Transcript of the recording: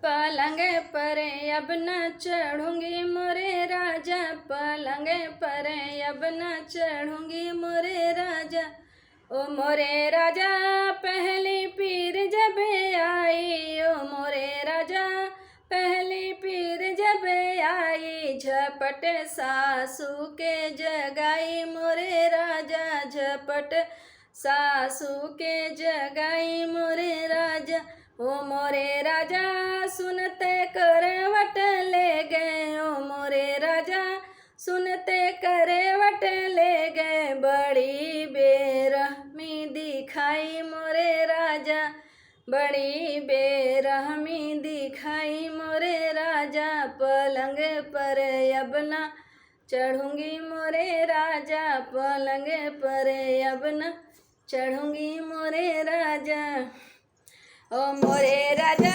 पलंग पर अब न चढ़ूंगी मोरे राजा, पलंग पर अब न चढ़ूंगी मोरे राजा। ओ मोरे राजा पहली पीर जब आई, ओ मोरे राजा पहली पीर जब आई, झपट सासू के जगाई मोरे राजा, झपट सासू के जगाई मोरे राजा। ओ मोरे राजा सुनते करवट ले गए, ओ मोरे राजा सुनते करवट ले गए, बड़ी बेरहमी दिखाई मोरे राजा, बड़ी बेरहमी दिखाई मोरे राजा। पलंग पर अब न चढ़ूंगी मोरे राजा, पलंग पर अब न चढ़ूंगी मोरे राजा। ओ मोरे राजा